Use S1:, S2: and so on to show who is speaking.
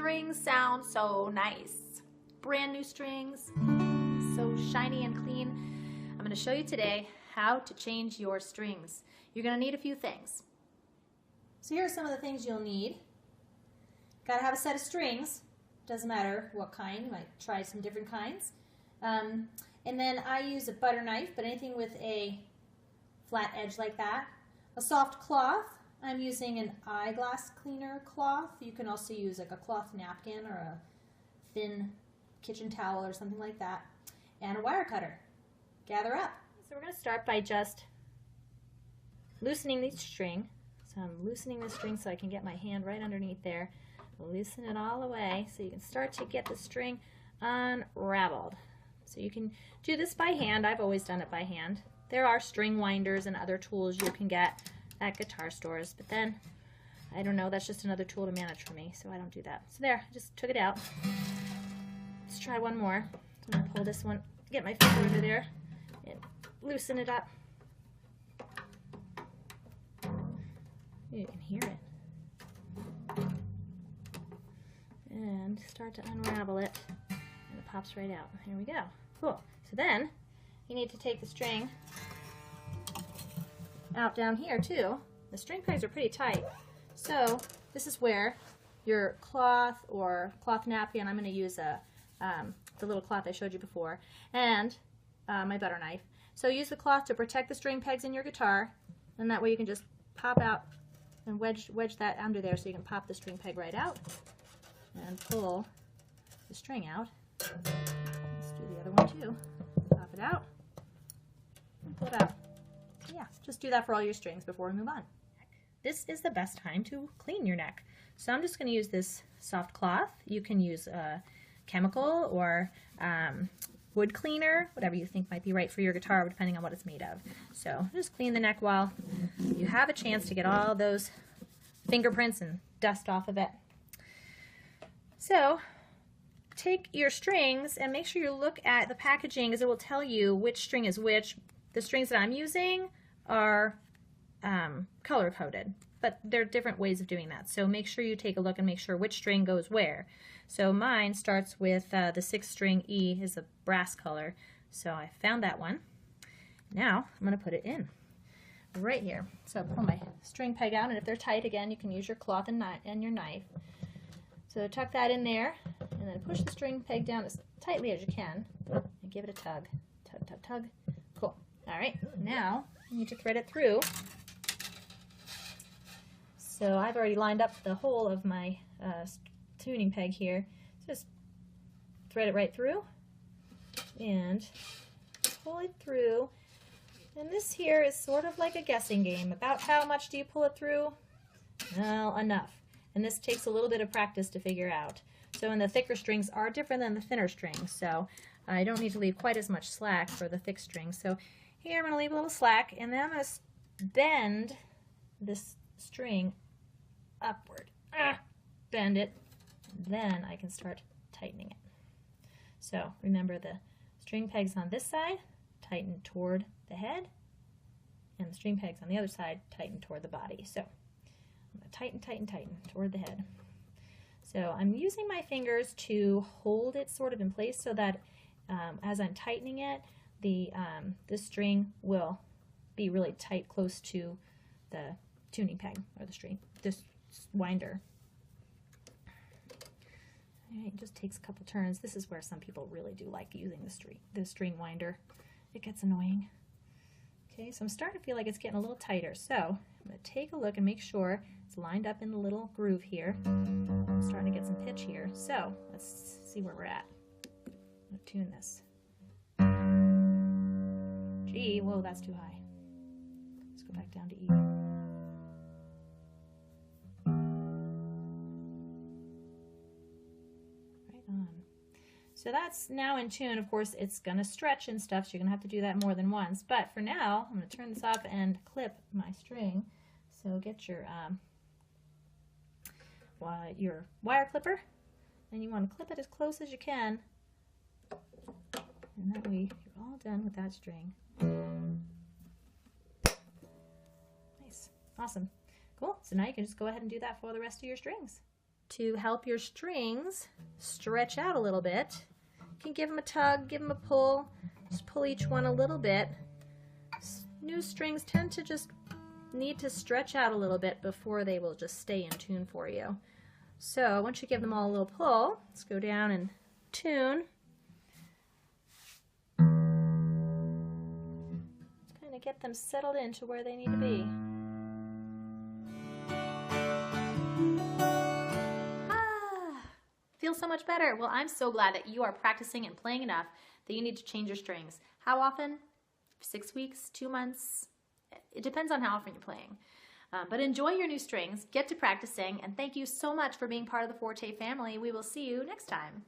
S1: strings sound so nice. Brand new strings, so shiny and clean. I'm going to show you today how to change your strings. You're going to need a few things. So here are some of the things you'll need. Got to have a set of strings. Doesn't matter what kind. You might try some different kinds. And then I use a butter knife, but anything with a flat edge like that. A soft cloth. I'm using an eyeglass cleaner cloth. You can also use like a cloth napkin or a thin kitchen towel or something like that. And a wire cutter. Gather up. So we're going to start by just loosening the string. So I'm loosening the string so I can get my hand right underneath there. Loosen it all the way so you can start to get the string unraveled. So you can do this by hand. I've always done it by hand. There are string winders and other tools you can get at guitar stores, but then, I don't know, that's just another tool to manage for me, so I don't do that. So there, I just took it out. Let's try one more. I'm going to pull this one, get my finger under there, and loosen it up. You can hear it. And start to unravel it, and it pops right out. Here we go. Cool. So then, you need to take the string out down here too. The string pegs are pretty tight. So this is where your cloth or cloth napkin, I'm going to use the little cloth I showed you before, and my butter knife. So use the cloth to protect the string pegs in your guitar, and that way you can just pop out and wedge that under there so you can pop the string peg right out and pull the string out. Let's do the other one too. Pop it out and pull it out. Yeah, just do that for all your strings before we move on. This is the best time to clean your neck. So I'm just going to use this soft cloth. You can use a chemical or wood cleaner, whatever you think might be right for your guitar, depending on what it's made of. So just clean the neck while you have a chance to get all those fingerprints and dust off of it. So take your strings and make sure you look at the packaging, as it will tell you which string is which. The strings that I'm using are color-coded, but there are different ways of doing that. So make sure you take a look and make sure which string goes where. So mine starts with the 6th string E is a brass color. So I found that one. Now I'm going to put it in right here. So pull my string peg out, and if they're tight, again, you can use your cloth and your knife. So tuck that in there, and then push the string peg down as tightly as you can, and give it a tug. Tug, tug, tug. Cool. All right, now you need to thread it through. So I've already lined up the hole of my tuning peg here. Just thread it right through and pull it through. And this here is sort of like a guessing game. About how much do you pull it through? Well, enough. And this takes a little bit of practice to figure out. So, and the thicker strings are different than the thinner strings, so I don't need to leave quite as much slack for the thick strings. So here I'm going to leave a little slack, and then I'm going to bend this string upward. Bend it. Then I can start tightening it. So remember, the string pegs on this side tighten toward the head, and the string pegs on the other side tighten toward the body. So I'm going to tighten, tighten, tighten toward the head. So I'm using my fingers to hold it sort of in place so that as I'm tightening it, the string will be really tight close to the tuning peg, or the string, this winder. All right, it just takes a couple turns. This is where some people really do like using the string winder. It gets annoying. Okay, so I'm starting to feel like it's getting a little tighter. So I'm going to take a look and make sure it's lined up in the little groove here. I'm starting to get some pitch here. So let's see where we're at. I'm going to tune this. G, whoa, that's too high. Let's go back down to E. Right on. So that's now in tune. Of course, it's going to stretch and stuff, so you're going to have to do that more than once. But for now, I'm going to turn this off and clip my string. So get your wire clipper, and you want to clip it as close as you can. And that way, you're all done with that string. Nice. Awesome. Cool. So now you can just go ahead and do that for the rest of your strings. to help your strings stretch out a little bit. You can give them a tug, give them a pull, just pull each one a little bit. New strings tend to just need to stretch out a little bit before they will just stay in tune for you. So once you give them all a little pull, let's go down and tune. Let's kind of get them settled into where they need to be. Feels so much better. Well, I'm so glad that you are practicing and playing enough that you need to change your strings. How often? 6 weeks, 2 months? It depends on how often you're playing. But enjoy your new strings, get to practicing, and thank you so much for being part of the Forte family. We will see you next time.